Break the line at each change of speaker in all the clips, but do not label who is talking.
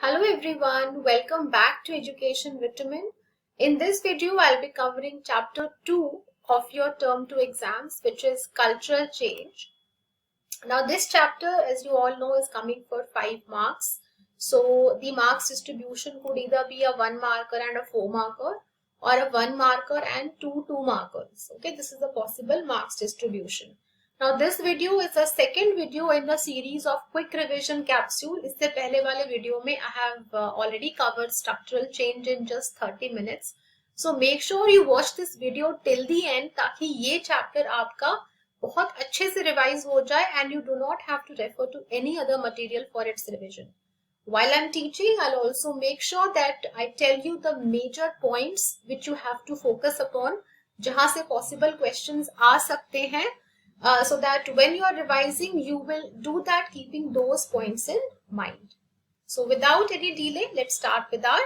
Hello everyone, welcome back to Education Vitamin. In this video, I'll be covering chapter 2 of your term 2 exams, which is cultural change. Now this chapter, as you all know, is coming for 5 marks. So the marks distribution could either be a 1 marker and a 4 marker or a 1 marker and 2 markers. Okay, this is a possible marks distribution. Now this video is the second video in the series of quick revision capsule. इससे पहले वाले video में I have already covered structural change in just 30 minutes. So make sure you watch this video till the end ताकि ये chapter आपका बहुत अच्छे से रिवाइज हो जाए and you do not have to refer to any other material for its revision. While I'm teaching, I'll also make sure that I tell you the major points which you have to focus upon, जहाँ से possible questions आ सकते हैं. So that when you are revising, you will do that keeping those points in mind. So without any delay, let's start with our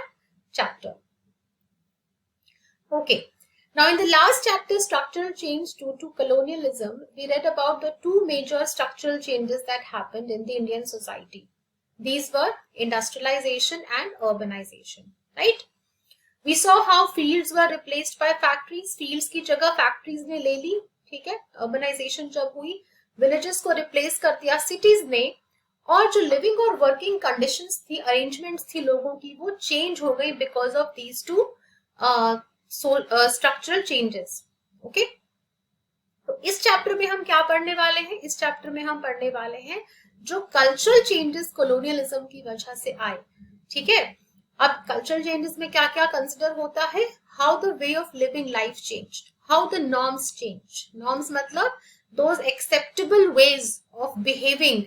chapter. Okay. Now in the last chapter, structural change due to colonialism, we read about the two major structural changes that happened in the Indian society. These were industrialization and urbanization, right? We saw how fields were replaced by factories. Fields की जगह factories ने ले ली. ठीक है, urbanisation जब हुई, villages को replace कर दिया सिटीज ने, और जो लिविंग और वर्किंग कंडीशंस थी, अरेंजमेंट्स थी लोगों की, वो चेंज हो गई because of these two structural changes. Okay, तो इस चैप्टर में हम क्या पढ़ने वाले हैं? इस चैप्टर में हम पढ़ने वाले हैं जो कल्चरल चेंजेस कोलोनियलिज्म की वजह से आए. ठीक है, अब कल्चरल चेंजेस में क्या क्या कंसिडर होता है? How the way of living life changed, how the norms change. Norms मतलब those acceptable ways of behaving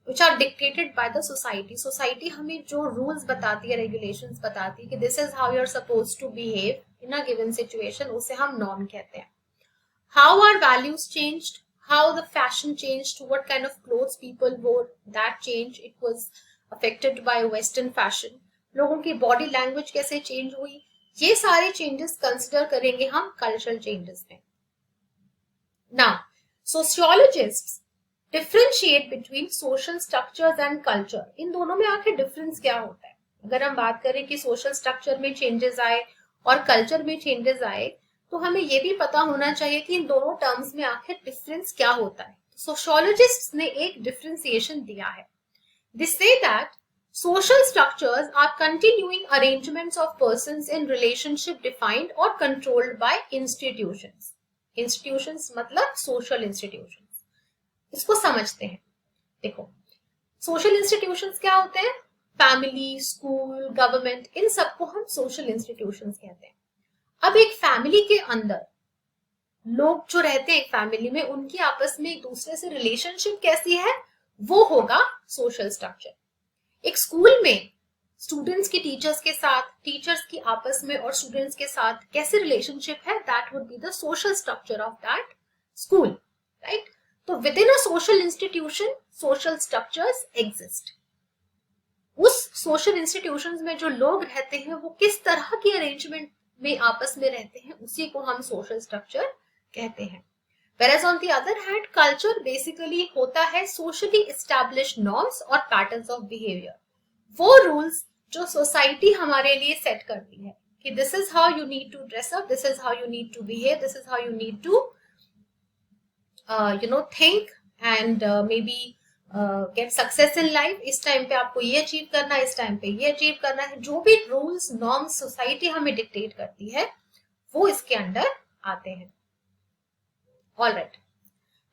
which are dictated by the society. Society हमें जो rules बताती है, regulations बताती है कि this is how you are supposed to behave in a given situation, उसे हम norm कहते हैं. How our values changed, how the fashion changed, what kind of clothes people wore, that change, it was affected by Western fashion. लोगों की body language कैसे change हुई, ये सारे चेंजेस कंसिडर करेंगे हम कल्चरल चेंजेस में. Now sociologists differentiate between social structures and culture. इन दोनों में आखिर डिफरेंस क्या होता है? अगर हम बात करें कि सोशल स्ट्रक्चर में चेंजेस आए और कल्चर में चेंजेस आए, तो हमें ये भी पता होना चाहिए कि इन दोनों टर्म्स में आखिर डिफरेंस क्या होता है. सोशियोलॉजिस्ट्स ने एक डिफरेंशिएशन दिया है. They say that social structures are continuing arrangements of persons in relationship defined or controlled by institutions. Institutions मतलब social institutions. इसको समझते हैं. देखो, social institutions क्या होते हैं? Family, school, government, इन सबको हम social institutions कहते हैं. अब एक family के अंदर लोग जो रहते हैं एक फैमिली में, उनकी आपस में एक दूसरे से रिलेशनशिप कैसी है, वो होगा सोशल स्ट्रक्चर. एक स्कूल में स्टूडेंट्स की टीचर्स के साथ, टीचर्स की आपस में और स्टूडेंट्स के साथ कैसे रिलेशनशिप है, that would be the social structure of that school, right? तो within a social institution social structures exist. उस सोशल इंस्टीट्यूशंस में जो लोग रहते हैं वो किस तरह की अरेंजमेंट में आपस में रहते हैं, उसी को हम सोशल स्ट्रक्चर कहते हैं. Whereas on the other hand, culture basically होता है socially established norms और patterns of behavior. वो rules जो society हमारे लिए set करती है कि this is how you need to dress up, this is how you need to behave, this is how you need to think and maybe get success in life. इस time पे आपको ये achieve करना है, इस टाइम पे ये achieve करना है. जो भी rules norms society हमें dictate करती है वो इसके अंदर आते हैं. ऑल राइट,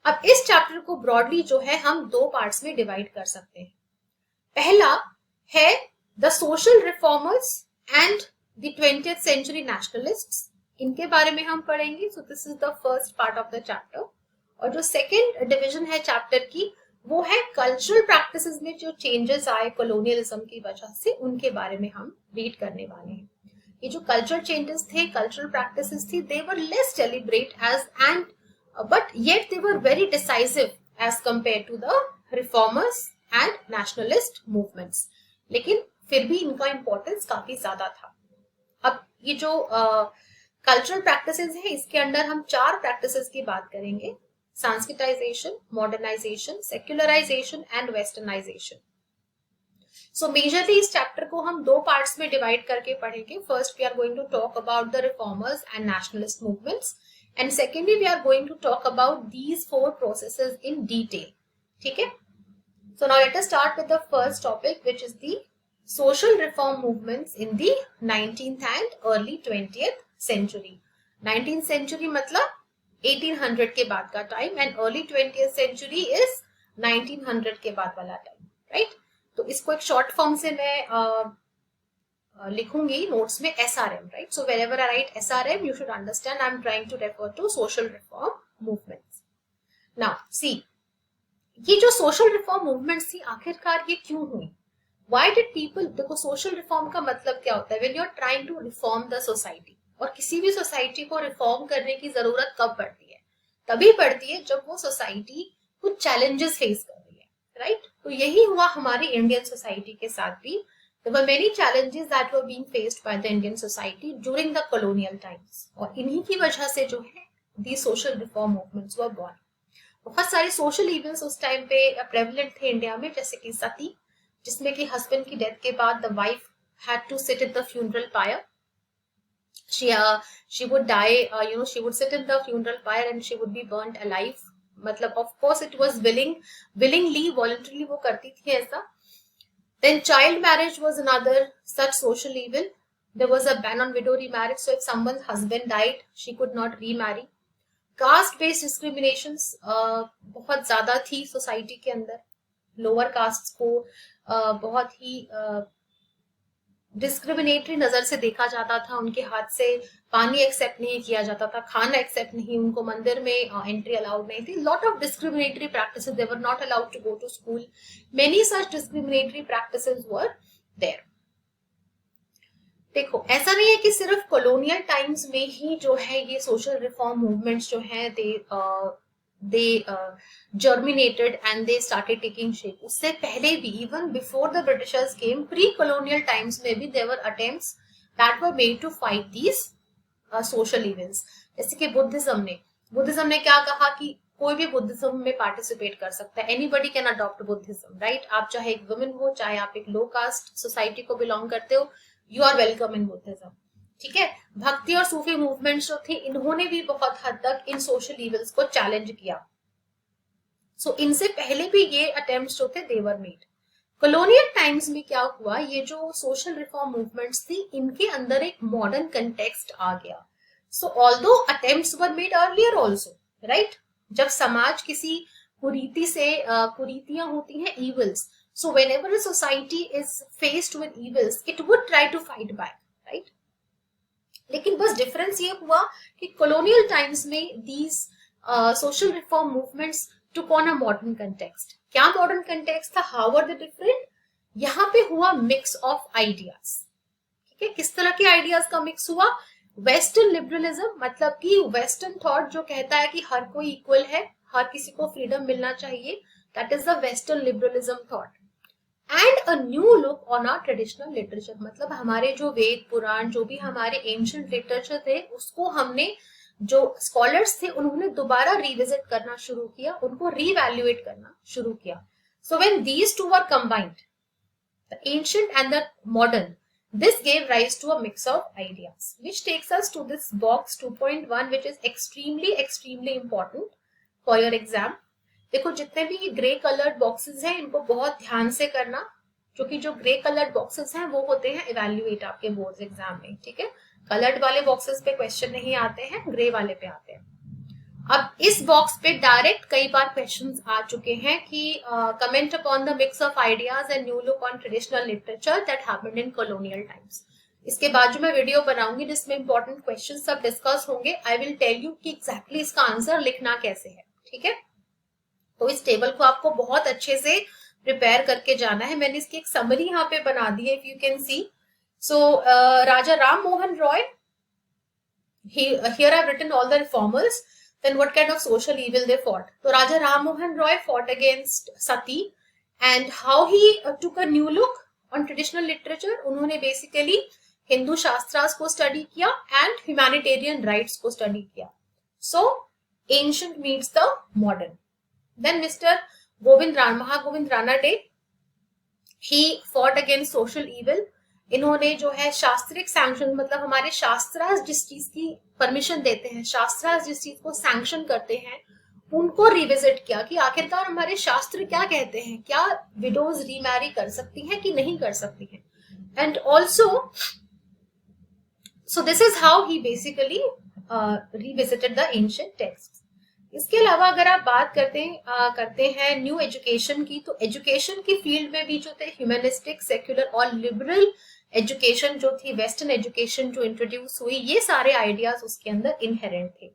अब इस चैप्टर को ब्रॉडली जो है हम दो पार्ट्स में डिवाइड कर सकते हैं. पहला है the social reformers and the 20th century nationalists. इनके बारे में हम पढ़ेंगे. So this is the first part of the chapter. और जो सेकेंड डिवीजन है चैप्टर की, वो है कल्चरल प्रैक्टिसेस में जो चेंजेस आए कोलोनियलिज्म की वजह से, उनके बारे में हम रीड करने वाले हैं. ये जो कल्चरल चेंजेस थे, कल्चरल प्रैक्टिसेस थी, they were less deliberate as and but yet they were very decisive as compared to the reformers and nationalist movements. लेकिन फिर भी इनका इंपॉर्टेंस काफी ज्यादा था. अब ये जो कल्चरल प्रैक्टिसेस है, इसके अंदर हम 4 प्रैक्टिसेस की बात करेंगे. Sanskritization, modernization, secularization and westernization. So majorly इस चैप्टर को हम दो पार्ट्स में डिवाइड करके पढ़ेंगे. First we are going to talk about the reformers and nationalist movements, and secondly we are going to talk about these 4 processes in detail. ठीक है. So now let us start with the first topic, which is the social reform movements in the 19th and early 20th century. 19th century मतलब 1800 के बाद का time, and early 20th century is 1900 के बाद वाला time, right? तो इसको एक शॉर्ट फॉर्म से मैं लिखूंगी नोट्स में SRM, right? So wherever I write SRM, you should understand I am trying to refer to social reform movements. Now see, ये जो सोशल रिफॉर्म मूवमेंट्स थी आखिरकार ये क्यों हुई? व्हाई डिड पीपल, देखो सोशल रिफॉर्म का मतलब क्या होता है? When you are trying to reform the society. और किसी भी सोसाइटी को रिफॉर्म करने की जरूरत कब पड़ती है? तभी पड़ती है जब वो सोसाइटी कुछ चैलेंजेस फेस कर रही है, राइट? तो यही हुआ हमारी इंडियन सोसाइटी के साथ भी. There were many challenges that were being faced by the Indian society during the colonial times, और इन्हीं की वजह से जो है these social reform movements were born. बहुत सारे सोशल इवेंट्स उस टाइम पे प्रेवलेंट थे इंडिया में, जैसे कि सती, जिसमें कि हस्बैंड की डेथ के बाद the wife had to sit in the funeral pyre. she would die, she would sit in the funeral pyre and she would be burnt alive. मतलब of course it was willingly, voluntarily वो करती थी ऐसा. Then child marriage was another such social evil. There was a ban on widow remarriage, so if someone's husband died, she could not remarry. Caste based discriminations बहुत ज्यादा थी society के अंदर. Lower caste को बहुत ही डिस्क्रिमिनेटरी नजर से देखा जाता था. उनके हाथ से पानी एक्सेप्ट नहीं किया जाता था, खाना एक्सेप्ट नहीं, उनको मंदिर में एंट्री अलाउड नहीं थी. Lot of discriminatory practices, they were not allowed to go to school. Many such discriminatory practices were there. देखो ऐसा नहीं है कि सिर्फ कॉलोनियल टाइम्स में ही जो है ये सोशल रिफॉर्म मूवमेंट्स जो है they germinated and they started taking shape. उससे पहले भी, even before the Britishers came, pre colonial times में भी there were attempts that were made to fight these social events. जैसे कि बुद्धिज्म ने क्या कहा कि कोई भी बुद्धिज्म में पार्टिसिपेट कर सकता है. Anybody can adopt Buddhism, right? आप चाहे एक वुमेन हो, चाहे आप एक लो कास्ट सोसाइटी को बिलोंग करते हो, you are welcome in Buddhism. ठीक है. भक्ति और सूफी मूवमेंट्स जो थे, इन्होंने भी बहुत हद तक इन सोशल इवल्स को चैलेंज किया. सो इनसे पहले भी ये अटेम्प्ट्स जो थे दे वर मेड. कॉलोनियल टाइम्स में क्या हुआ, ये जो सोशल रिफॉर्म मूवमेंट्स थी, इनके अंदर एक मॉडर्न कंटेक्स्ट आ गया. सो although attempts were made earlier also, right? जब समाज किसी कुरीति से, कुरीतियां होती हैं, evils, so whenever a society is faced with evils, it would try to fight back, right? लेकिन बस डिफरेंस ये हुआ कि कॉलोनियल टाइम्स में these social reform movements took on a modern context. क्या मॉडर्न कंटेक्स्ट था? how are they different? यहाँ पे हुआ मिक्स ऑफ आइडियाज. ठीक है. किस तरह के आइडियाज का मिक्स हुआ? वेस्टर्न लिबरलिज्म, मतलब कि वेस्टर्न थॉट जो कहता है कि हर कोई इक्वल है, हर किसी को फ्रीडम मिलना चाहिए, that is the western liberalism thought. And a new look on our traditional literature, मतलब हमारे जो वेद पुराण, जो भी हमारे एंशिएंट लिटरेचर थे, उसको हमने, जो स्कॉलर्स थे, उन्होंने दोबारा रिविजिट करना शुरू किया, उनको रीवैल्यूएट करना शुरू किया. So when these two were combined, the ancient and the modern, this gave rise to a mix of ideas, which takes us to this box 2.1, which is extremely important for your exam. देखो जितने भी ये grey coloured boxes हैं, इनको बहुत ध्यान से करना, क्योंकि जो ग्रे कलर्ड बॉक्सेस हैं वो होते हैं इवैल्यूएट आपके बोर्ड एग्जाम में. ठीक है. कलर्ड वाले बॉक्सेस पे क्वेश्चन नहीं आते हैं, ग्रे वाले पे आते हैं. अब इस बॉक्स पे डायरेक्ट कई बार क्वेश्चंस आ चुके हैं कि comment upon the mix of ideas and new look on traditional literature that happened in colonial times. इसके बाद जो मैं वीडियो बनाऊंगी जिसमें इंपॉर्टेंट क्वेश्चंस सब डिस्कस होंगे, आई विल टेल यू कि एग्जैक्टली इसका आंसर लिखना कैसे है. ठीक है. तो इस टेबल को आपको बहुत अच्छे से प्रिपेयर करके जाना है. मैंने इसकी एक समरी यहाँ पे बना दी है, if you can see. So Raja Ram Mohan Roy, here I've written all the reformers. Then what kind of social evil they fought? So Raja Ram Mohan Roy fought against Sati, and how he took a new look on traditional literature. उन्होंने basically Hindu shastras को study किया and humanitarian rights को study किया. So ancient meets the modern. Then Mr. Govind Rana, Mahagovind Ranade, he fought against social evil. इन्होंने जो है शास्त्रिक sanction, मतलब हमारे शास्त्रास जिस चीज की परमिशन देते हैं, शास्त्रास जिस चीज को सैंक्शन करते हैं, उनको रिविजिट किया कि आखिरकार हमारे शास्त्र क्या कहते हैं, क्या विडोज रीमैरी कर सकती हैं कि नहीं कर सकती हैं। And also so this is how he basically revisited the ancient texts. इसके अलावा अगर आप बात करते हैं न्यू एजुकेशन की, तो एजुकेशन की फील्ड में भी जो थे ह्यूमनिस्टिक, सेक्युलर और लिबरल एजुकेशन जो थी, वेस्टर्न एजुकेशन जो इंट्रोड्यूस हुई, ये सारे आइडियाज उसके अंदर इनहेरेंट थे,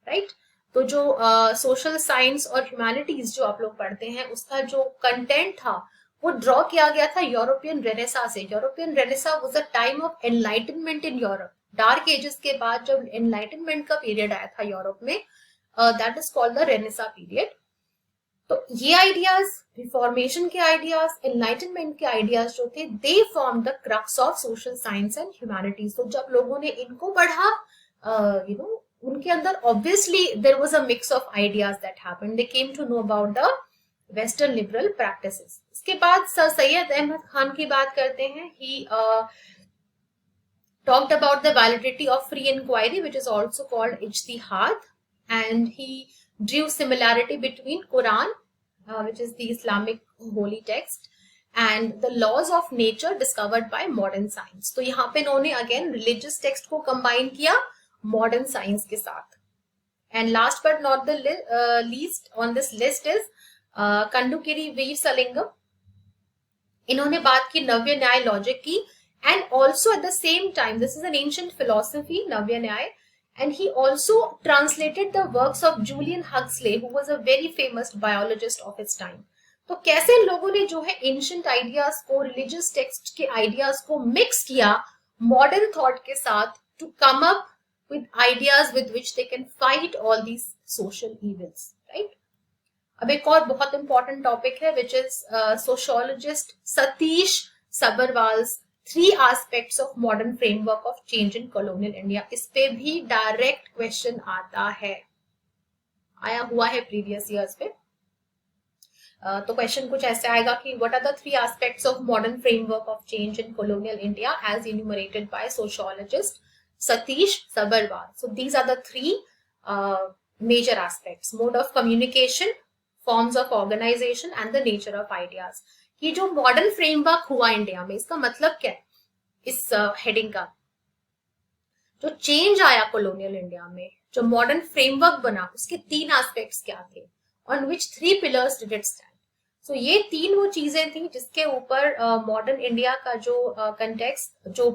राइट। तो जो सोशल साइंस और ह्यूमैनिटीज जो आप लोग पढ़ते हैं, उसका जो कंटेंट था वो ड्रॉ किया गया था यूरोपियन रेनेसा से। European Renaissance was a time of enlightenment in Europe. Dark ages के बाद जब एनलाइटनमेंट का पीरियड आया था यूरोप में, that is called the renaissance period. तो ये आइडियाज, रिफॉर्मेशन के आइडियाज, एनलाइटनमेंट के आइडियाज जो थे, they form the crux of social science and humanities. तो जब लोगों ने इनको पढ़ा, उनके अंदर obviously there was a mix of ideas that happened. They came to know about the western liberal practices. इसके बाद सर सैयद अहमद खान की बात करते हैं। ही talked about the validity of free inquiry, which is also called ijtihad, and he drew similarity between Quran, which is the Islamic holy text, and the laws of nature discovered by modern science. तो यहाँ पे इन्होंने again religious text को combine किया modern science के साथ. And last but not the least on this list is Kandukiri Veersalingam. इन्होंने बात की नव्य न्याय लॉजिक की, and also at the same time, this is an ancient philosophy, Navya Nyaya, and he also translated the works of Julian Huxley, who was a very famous biologist of his time. तो कैसे लोगों ने जो है ancient ideas को, religious text के ideas को mix किया मॉडर्न थॉट के साथ, to come up with ideas with which they can fight all these social evils, right. अब एक और बहुत इंपॉर्टेंट टॉपिक है, which is sociologist Satish Sabharwal's 3 aspects of modern framework of change in colonial India. इस पे भी डायरेक्ट क्वेश्चन आता है, आया हुआ है प्रीवियस ईयर्स पे। तो क्वेश्चन कुछ ऐसे आएगा कि what are the 3 aspects of modern framework of change in colonial India as enumerated by sociologist Satish Sabharwal. So these are the 3 major aspects: mode of communication, forms of organization and the nature of ideas. ये जो modern framework हुआ India में, इसका मतलब क्या है? इस heading का जो चेंज आया कॉलोनियल इंडिया में, जो मॉडर्न फ्रेमवर्क बना, उसके 3 एस्पेक्ट्स क्या थे, on which 3 pillars did it stand. So ये 3 वो चीजें थी जिसके ऊपर मॉडर्न इंडिया का जो कंटेक्स्ट, जो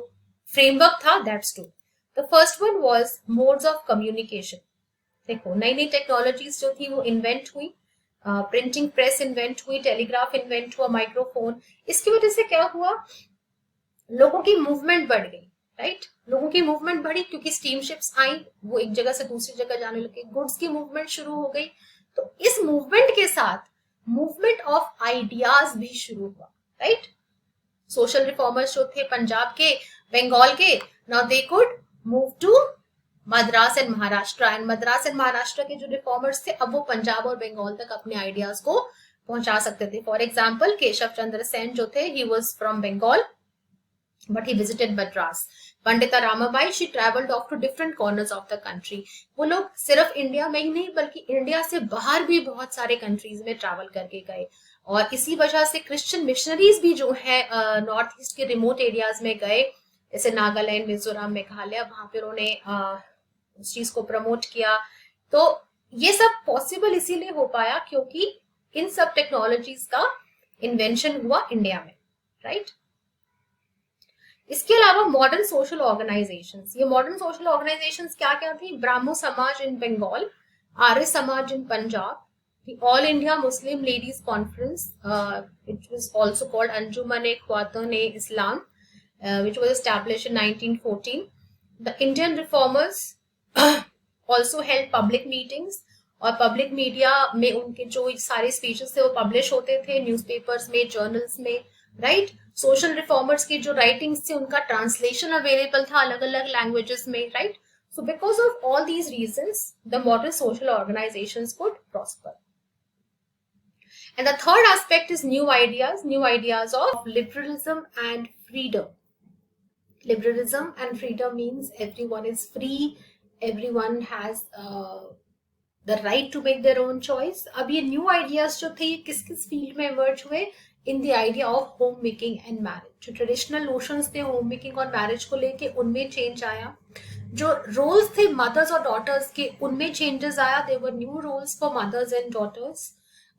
फ्रेमवर्क था, that's two. The first one was modes of communication. देखो, नई नई टेक्नोलॉजीज जो थी वो इन्वेंट हुई, प्रिंटिंग प्रेस इन्वेंट हुई, टेलीग्राफ इन्वेंट हुआ, माइक्रोफोन। इसकी वजह से क्या हुआ, लोगों की मूवमेंट बढ़ गई, राइट। लोगों की मूवमेंट बढ़ी क्योंकि स्टीम शिप्स आई, वो एक जगह से दूसरी जगह जाने लगे, गुड्स की मूवमेंट शुरू हो गई। तो इस मूवमेंट के साथ मूवमेंट ऑफ आइडियाज भी शुरू हुआ, राइट। सोशल रिफॉर्मर्स जो थे पंजाब के, बंगाल के, now they could move to Madras and Maharashtra, and Madras and Maharashtra के जो रिफॉर्मर्स थे, अब वो पंजाब और बंगाल तक अपने आइडियाज को पहुंचा सकते थे। फॉर एग्जाम्पल, केशव चंद्र सेन जो थे, he was from Bengal but he visited Madras. Pandita Ramabai, she traveled off to different corners of the country. वो लोग सिर्फ इंडिया में ही नहीं बल्कि इंडिया से बाहर भी बहुत सारे कंट्रीज में ट्रैवल करके गए, और इसी वजह से क्रिश्चियन मिशनरीज भी जो है नॉर्थ ईस्ट के रिमोट एरियाज में गए, जैसे नागालैंड, मिजोरम, मेघालय, वहां पर उन्होंने उस चीज को प्रमोट किया। तो ये सब पॉसिबल इसीलिए हो पाया क्योंकि इन सब टेक्नोलॉजीज का इन्वेंशन हुआ इंडिया में, राइट। इसके अलावा मॉडर्न सोशल ऑर्गेनाइजेशंस, ये मॉडर्न सोशल ऑर्गेनाइजेशंस क्या क्या थी? ब्राह्मो समाज इन बंगाल, आर्य समाज इन Punjab, the All India Muslim Ladies Conference, which was also called Anjuman-e-Khwatan-e-Islam, which was established in 1914. The Indian reformers also held public meetings, और पब्लिक मीडिया में उनके जो सारे स्पीचेस थे वो पब्लिश होते थे न्यूज़पेपर्स में, जर्नल्स में, राइट। सोशल रिफॉर्मर्स की जो राइटिंग्स थे उनका ट्रांसलेशन अवेलेबल था अलग अलग लैंग्वेजेस में, right. So because of all these reasons the modern social organisations could prosper. And the third aspect is new ideas of liberalism and freedom. Liberalism and freedom means everyone is free, everyone has the right to make their own choice. अब ये new ideas जो थे ये किस किस field में emerge हुए? In the idea of home making and marriage. जो traditional notions थे home making और marriage को लेके उनमें change आया. जो roles थे mothers और daughters के उनमें changes आया. There were new roles for mothers and daughters.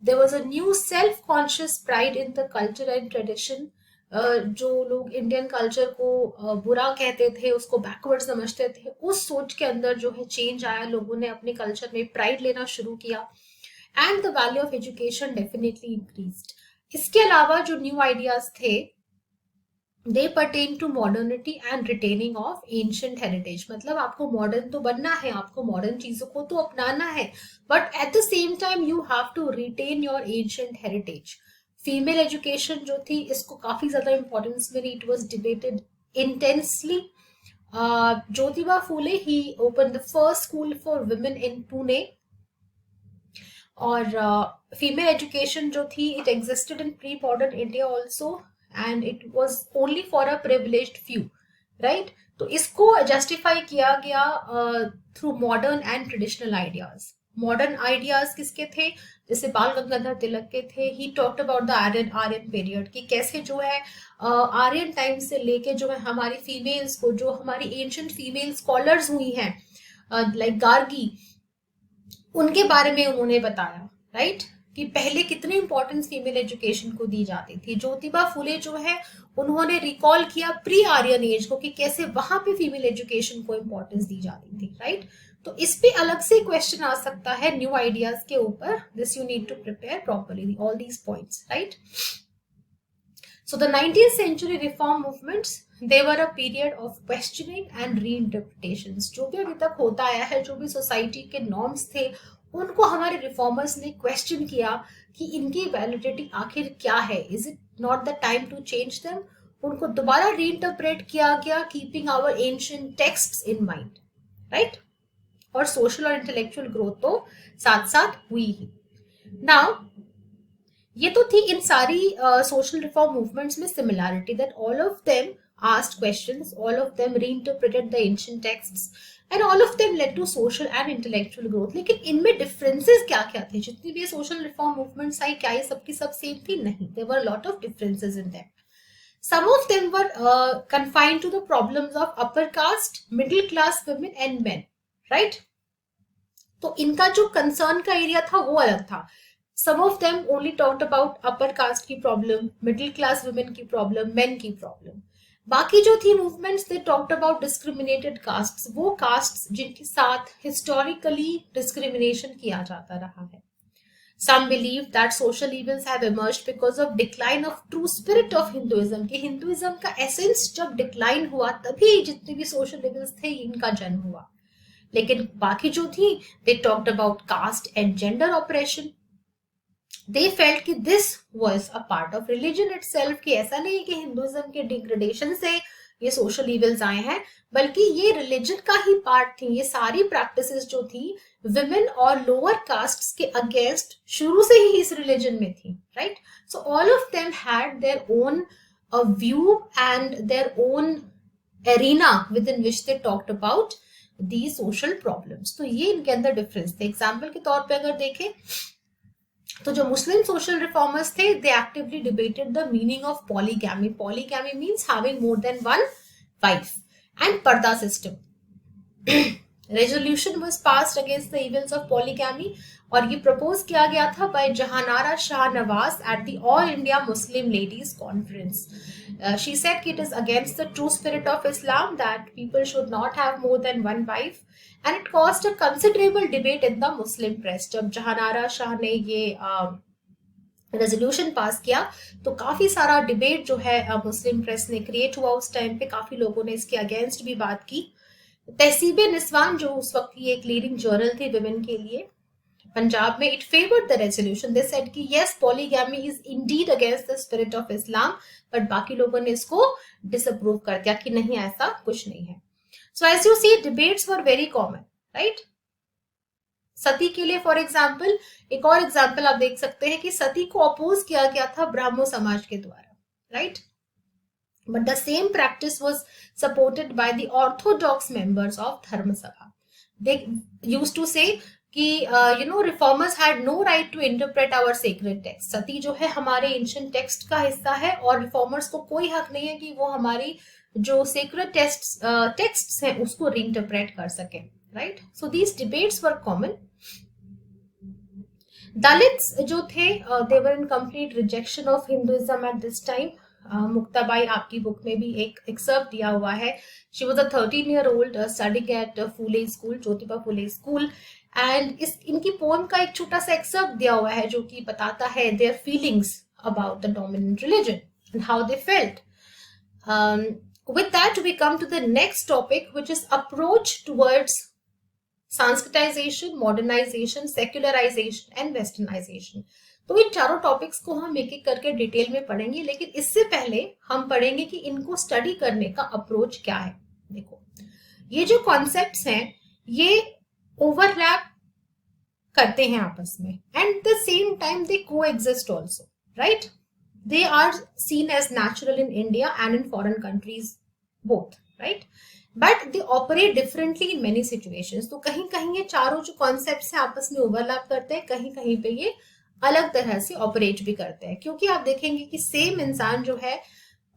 There was a new self-conscious pride in the culture and tradition. जो लोग इंडियन कल्चर को बुरा कहते थे, उसको बैकवर्ड समझते थे, उस सोच के अंदर जो है चेंज आया, लोगों ने अपने कल्चर में प्राइड लेना शुरू किया. And the value of education definitely increased. इसके अलावा जो न्यू आइडियाज थे they pertain to modernity and retaining of ancient heritage. मतलब आपको मॉडर्न तो बनना है, आपको मॉडर्न चीजों को तो अपनाना है, but at the same time you have to retain your ancient heritage. Female education जो थी इसको काफी ज्यादा इंपॉर्टेंस मिली. It was debated intensely. Jyotiba Phule he open the first school for women in Pune. और फीमेल एजुकेशन जो थी it existed in pre modern India also and it was only for a privileged few, right. तो इसको justify किया गया through modern and traditional ideas. Modern ideas किसके थे? जैसे बाल गंगाधर तिलक के थे. He talked about the Aryan period कि कैसे जो है आर्यन टाइम से लेके जो है हमारी फीमेल्स को, जो हमारी एंशिएंट फीमेल स्कॉलर्स हुई हैं लाइक गार्गी, उनके बारे में उन्होंने बताया, राइट, कि पहले कितनी इंपॉर्टेंस फीमेल एजुकेशन को दी जाती थी. ज्योतिबा फुले जो है उन्होंने रिकॉल किया प्री आर्यन एज को कि कैसे वहां पे फीमेल एजुकेशन को इंपॉर्टेंस दी जाती थी, राइट. तो इस पे अलग से क्वेश्चन आ सकता है न्यू आइडियाज के ऊपर. This you need to prepare properly all these points, right. So the 19th century reform movements they were a period of questioning and reinterpretations. जो भी अभी तक होता आया है, जो भी सोसाइटी के नॉर्म्स थे, उनको हमारे रिफॉर्मर्स ने क्वेश्चन किया कि इनकी वैलिडिटी आखिर क्या है. Is it not the time to change them? उनको दोबारा रीइंटरप्रेट किया गया keeping our ancient texts in mind, right. और सोशल और इंटेलेक्चुअल ग्रोथ तो साथ साथ हुई ही. नाउ ये तो थी इन सारी सोशल रिफॉर्म मूवमेंट्स में similarity, that all of them asked questions, all of them reinterpreted the ancient texts and all of them led to social and intellectual growth. लेकिन इनमें differences क्या क्या थे? जितनी भी social reform movements आई, क्या ये सबकी सब सेम थी? नहीं. There were a lot of differences in them. Some of them were confined to the problems of upper caste, middle class women and men, right? तो इनका जो concern का एरिया था वो अलग था. Some of them only talked about upper caste की problem, middle class women की problem, men की problem. बाकी जो थी movements they talked about discriminated castes, वो कास्ट्स जिनके साथ हिस्टोरिकली डिस्क्रिमिनेशन किया जाता रहा है. Some believe that social evils have emerged because of decline of true spirit of Hinduism. कि हिंदुइज्म का एसेंस जब डिक्लाइन हुआ तभी जितने भी सोशल इविल्स थे इनका जन्म हुआ. लेकिन बाकी जो थी they talked about cast and gender operation. They felt कि this was a part of religion itself, कि ऐसा नहीं कि हिंदुइज्म के डिग्रेडेशन से ये सोशल इविल्स आए हैं, बल्कि ये रिलीजन का ही पार्ट थी. ये सारी प्रैक्टिसेस जो थी विमेन और लोअर कास्ट्स के अगेंस्ट शुरू से ही इस रिलीजन में थी, right. So all of them had their own view and their own arena with in which they talked about the social problems. तो ये इनके अंदर डिफरेंस थे. एग्जाम्पल के तौर पे अगर देखें तो जो मुस्लिम सोशल रिफॉर्मर्स थे they actively debated the meaning of polygamy. Polygamy means having more than one wife and purdah system. Resolution was passed against the evils of polygamy और ये प्रपोज किया गया था by Jahanara Shah Nawaz at the all India Muslim ladies conference. She said कि it is against the true spirit of Islam that people should not have more than one wife. And it caused a considerable debate in the Muslim press. जब जहानारा शाह ने ये resolution pass किया तो काफी सारा debate जो है मुस्लिम प्रेस ने क्रिएट हुआ. उस टाइम पे काफी लोगों ने इसके अगेंस्ट भी बात की. तहसीब निस्वान जो उस वक्त की एक लीडिंग जर्नल थी विमेन के लिए पंजाब में, it favoured the resolution. They said कि yes polygamy is indeed against the spirit of Islam, but बाकी लोगों ने इसको डिसअप्रूव कर दिया कि नहीं ऐसा कुछ नहीं है. So as you see, debates were very common, right? सती के लिए फॉर एग्जाम्पल, एक और एग्जाम्पल आप देख सकते हैं कि सती को अपोज किया गया था ब्राह्मो समाज के द्वारा, right, but the same practice was supported by the orthodox members of Dharma Sabha. They used to say कि reformers had no right to interpret our sacred text. सती जो है हमारे ancient text का हिस्सा है और reformers को कोई हक नहीं है कि वो हमारी जो sacred texts हैं उसको reinterpret कर सके, right? So these debates were common. Dalits जो थे they were in complete rejection of Hinduism at this time. Muktabai आपकी बुक में भी एक एक्सर्प्ट दिया हुआ है. She was a 13-year-old studying at Phule school, Jyotiba Phule school, and इनकी पोएम का एक छोटा सा एक्सर्प्ट दिया हुआ है जो कि बताता है their feelings about the dominant religion and how they felt. With that we come to the next topic, which is approach towards sanskritization, modernization, secularization and westernization. तो इन चारों टॉपिक्स को हम एक एक करके डिटेल में पढ़ेंगे, लेकिन इससे पहले हम पढ़ेंगे कि इनको स्टडी करने का अप्रोच क्या है. देखो, ये जो कॉन्सेप्ट्स हैं ये ओवरलैप करते हैं आपस में, and the same time they coexist also, right. They are seen as natural in India and in foreign countries both, right, but they operate differently in many situations. तो कहीं कहीं ये चारों जो कॉन्सेप्ट्स हैं आपस में ओवरलैप करते हैं, कहीं कहीं पे ये अलग तरह से ऑपरेट भी करते हैं, क्योंकि आप देखेंगे कि सेम इंसान जो है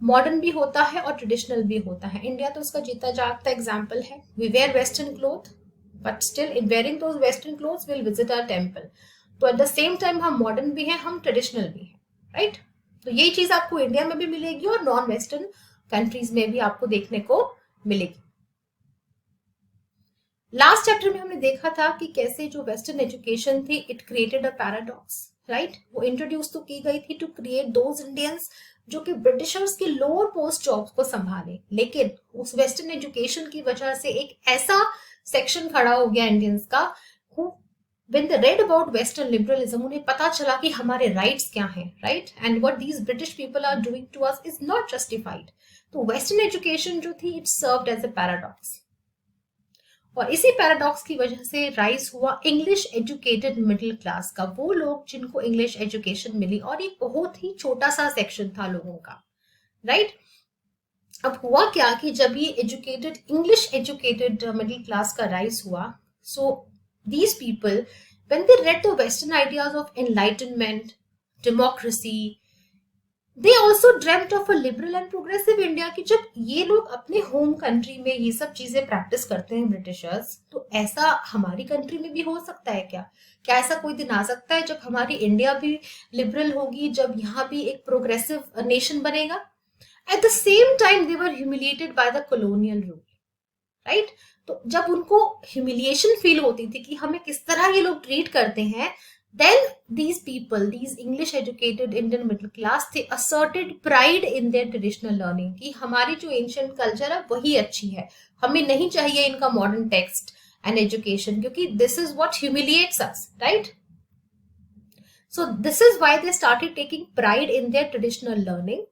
मॉडर्न भी होता है और ट्रेडिशनल भी होता है. इंडिया तो उसका जीता जागता एग्जाम्पल है. We wear western cloth but still in wearing those western clothes will visit our temple. तो एट द सेम टाइम हम मॉडर्न भी हैं, हम ट्रेडिशनल भी हैं, राइट. तो यही चीज आपको इंडिया में भी मिलेगी और नॉन वेस्टर्न कंट्रीज में भी आपको देखने को मिलेगी. लास्ट चैप्टर में हमने देखा था कि कैसे जो वेस्टर्न एजुकेशन थी it created a paradox, right. वो इंट्रोड्यूस तो की गई थी टू क्रिएट दोज इंडियंस जो कि ब्रिटिशर्स की लोअर पोस्ट जॉब्स को संभाले, लेकिन उस वेस्टर्न एजुकेशन की वजह से एक ऐसा सेक्शन खड़ा हो गया इंडियंस का, who when they read about western liberalism उन्हें पता चला कि हमारे राइट्स क्या हैं, right, and what these British people are doing to us is not justified. तो वेस्टर्न एजुकेशन जो थी it served as a paradox, और इसी पैराडॉक्स की वजह से राइज हुआ इंग्लिश एजुकेटेड मिडिल क्लास का, वो लोग जिनको इंग्लिश एजुकेशन मिली, और ये बहुत ही छोटा सा सेक्शन था लोगों का, राइट. अब हुआ क्या कि जब ये educated English educated middle class का राइज हुआ, so these people when they read the western ideas of enlightenment, democracy, they also dreamt of a liberal and progressive India. कि जब ये लोग अपने होम कंट्री में ये सब चीजें प्रैक्टिस करते हैं ब्रिटिशर्स, तो ऐसा हमारी कंट्री में भी हो सकता है क्या? क्या ऐसा कोई दिन आ सकता है जब हमारी इंडिया भी लिबरल होगी, जब यहाँ भी एक प्रोग्रेसिव नेशन बनेगा? Eight the same time they were humiliated by the colonial rule, right. तो जब उनको ह्यूमिलिएशन फील होती थी कि हमें किस तरह ये लोग ट्रीट करते हैं, then these people, these English educated Indian middle class, they asserted pride in their traditional learning कि हमारी जो ancient culture है वही अच्छी है, हमें नहीं चाहिए इनका modern text and education, क्योंकि this is what humiliates us, right. So this is why they started taking pride in their traditional learning.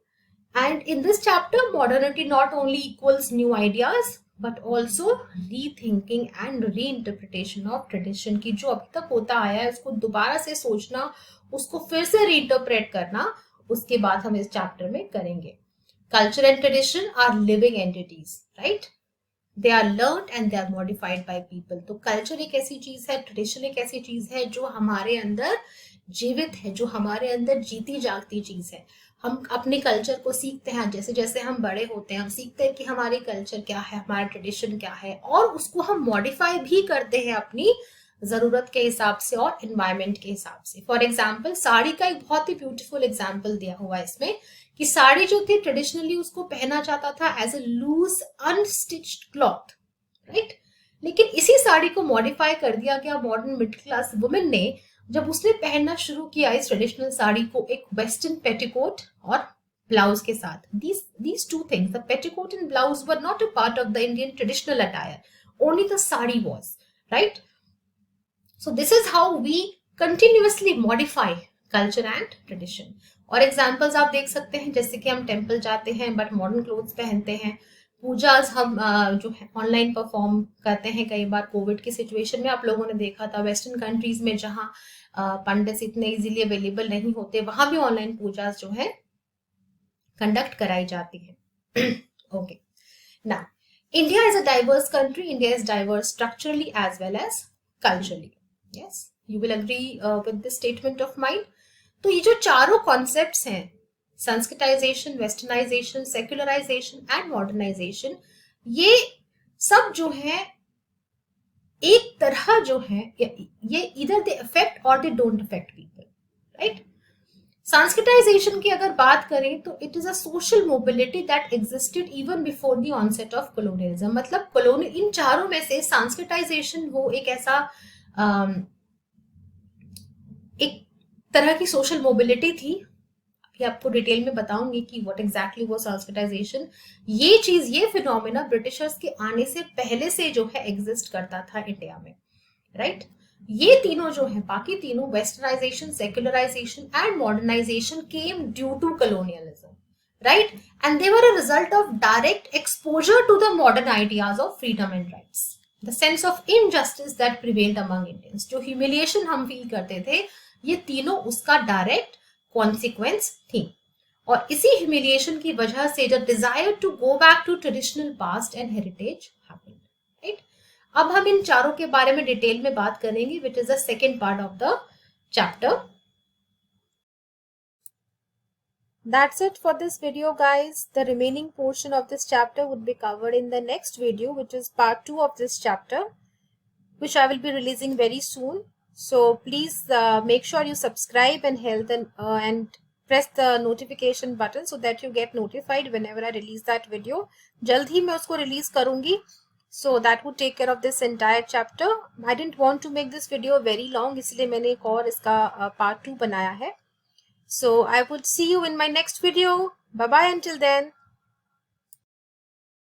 And in this chapter, modernity not only equals new ideas but also rethinking and reinterpretation of tradition, की जो अभी तक होता आया है उसको दोबारा से सोचना, उसको फिर से reinterpret करना, उसके बाद हम इस चैप्टर में करेंगे. Culture and tradition are living entities, right? They are learned and they are modified by people. तो culture एक ऐसी चीज है, tradition एक ऐसी चीज है जो हमारे अंदर जीवित है, जो हमारे अंदर जीती जागती चीज है. हम अपने कल्चर को सीखते हैं, जैसे जैसे हम बड़े होते हैं हम सीखते हैं कि हमारी कल्चर क्या है, हमारा ट्रेडिशन क्या है, और उसको हम मॉडिफाई भी करते हैं अपनी जरूरत के हिसाब से और एनवायरमेंट के हिसाब से. फॉर एग्जाम्पल, साड़ी का एक बहुत ही ब्यूटीफुल एग्जाम्पल दिया हुआ है इसमें कि साड़ी जो थी ट्रेडिशनली उसको पहना जाता था as a loose unstitched cloth, right. लेकिन इसी साड़ी को मॉडिफाई कर दिया गया मॉडर्न मिडिल क्लास वुमेन ने, जब उसने पहनना शुरू किया इस ट्रेडिशनल साड़ी को एक वेस्टर्न पेटिकोट और ब्लाउज के साथ. These two things, the petticoat and blouse, were not a part of the Indian traditional attire. Only the sari was, right? So this is how we continuously modify culture and tradition. और examples आप देख सकते हैं, जैसे कि हम temple जाते हैं बट मॉडर्न क्लोथ्स पहनते हैं, पूजाज हम जो है ऑनलाइन परफॉर्म करते हैं। कई बार कोविड की सिचुएशन में आप लोगों ने देखा था वेस्टर्न कंट्रीज में जहाँ पंडित इतने इजीली अवेलेबल नहीं होते, वहां भी ऑनलाइन पूजाज जो है कंडक्ट कराई जाती है। Okay, now India is a diverse country, India is diverse structurally as well as culturally. Yes, you will agree with this statement of mind. तो ये जो चारों कॉन्सेप्ट्स हैं, sanskritization, westernization, secularisation and modernization, ये सब जो है एक तरह जो है ये इधर दे अफेक्ट और they don't affect people, right. Sanskritization की अगर बात करें तो it is a social mobility that existed even before the onset of colonialism. मतलब कॉलोनियल, इन चारों में से संस्कृताइजेशन वो एक ऐसा एक तरह की सोशल मोबिलिटी थी। अभी आपको डिटेल में बताऊंगी कि व्हाट एग्जैक्टली वो संस्कृताइजेशन। ये चीज, ये फिनोमेना ब्रिटिशर्स के आने से पहले से जो है एग्जिस्ट करता था इंडिया में, राइट। ये तीनों जो है, बाकी तीनों, westernisation, secularisation and modernisation, came due to colonialism, right, and they were a result of direct exposure to the modern ideas of freedom and rights, the sense of injustice that prevailed among Indians. जो humiliation हम feel करते थे, ये तीनों उसका direct consequence थी। और इसी ह्यूमिलिएशन की वजह से the desire to go back to traditional past and heritage happened, right. अब हम इन चारों के बारे में डिटेल में बात करेंगे, which is the second part of the chapter. That's it for this video, guys. The remaining portion of this chapter would be covered in the next video, which is part 2 of this chapter, which I will be releasing very soon. So please make sure you subscribe and press the notification button so that you get notified whenever I release that video. जल्द ही मैं उसको release करूँगी. So that would take care of this entire chapter. I didn't want to make this video very long, इसलिए मैंने एक और इसका part 2 बनाया है. So I would see you in my next video. Bye bye until then.